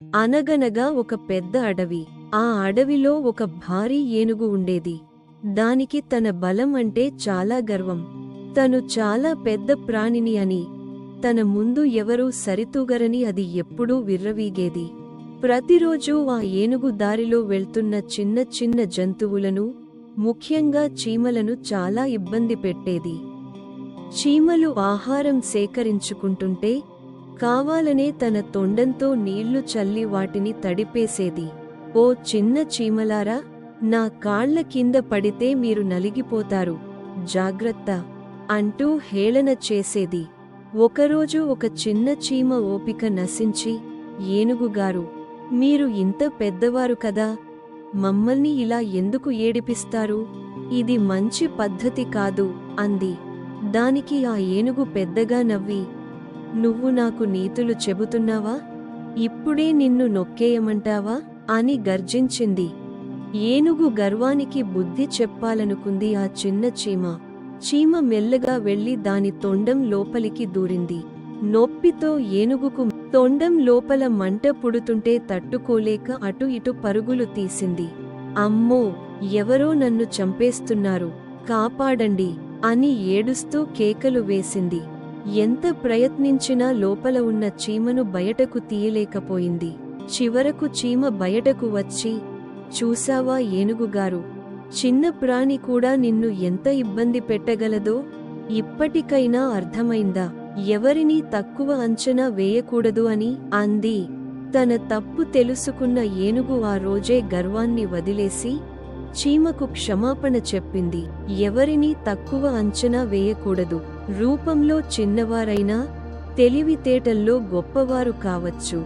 అనగనగా ఒక పెద్ద అడవి. ఆ అడవిలో ఒక భారీ ఏనుగు ఉండేది. దానికి తన బలం అంటే చాలా గర్వం. తను చాలా పెద్ద ప్రాణిని అని, తన ముందు ఎవరూ సరితూగరని అది ఎప్పుడూ విర్రవీగేది. ప్రతిరోజూ ఆ ఏనుగు దారిలో వెళ్తున్న చిన్న చిన్న జంతువులను, ముఖ్యంగా చీమలను చాలా ఇబ్బంది పెట్టేది. చీమలు ఆహారం సేకరించుకుంటుంటే కావాలనే తన తొండంతో నీళ్లు చల్లి వాటిని తడిపేసేది. ఓ చిన్న చీమలారా, నా కాళ్ల కింద పడితే మీరు నలిగిపోతారు, జాగ్రత్త అంటూ హేళన చేసేది. ఒకరోజు ఒక చిన్న చీమ ఓపిక నశించి, ఏనుగుగారు, మీరు ఇంత పెద్దవారు కదా, మమ్మల్ని ఇలా ఎందుకు ఏడిపిస్తారు? ఇది మంచి పద్ధతి కాదు అంది. దానికి ఆ ఏనుగు పెద్దగా నవ్వి, నువ్వు నాకు నీతులు చెబుతున్నావా? ఇప్పుడే నిన్ను నొక్కేయమంటావా అని గర్జించింది. ఏనుగు గర్వానికి బుద్ధి చెప్పాలనుకుంది ఆ చిన్న చీమ. చీమ మెల్లగా వెళ్లి దాని తొండం లోపలికి దూరింది. నొప్పితో ఏనుగుకు తొండం లోపల మంట పుడుతుంటే తట్టుకోలేక అటు ఇటు పరుగులు తీసింది. అమ్మో, ఎవరో నన్ను చంపేస్తున్నారు, కాపాడండి అని ఏడుస్తూ కేకలు వేసింది. ఎంత ప్రయత్నించినా లోపల ఉన్న చీమను బయటకు తీయలేకపోయింది. చివరకు చీమ బయటకు వచ్చి, చూసావా ఏనుగుగారు, చిన్న ప్రాణి కూడా నిన్ను ఎంత ఇబ్బంది పెట్టగలదో ఇప్పటికైనా అర్థమైందా? ఎవరినీ తక్కువ అంచనా వేయకూడదు అని అంది. తన తప్పు తెలుసుకున్న ఏనుగు ఆ రోజే గర్వాన్ని వదిలేసి చీమకు క్షమాపణ చెప్పింది. ఎవరినీ తక్కువ అంచనా వేయకూడదు. రూపంలో చిన్నవారైనా తెలివితేటల్లో గొప్పవారు కావచ్చు.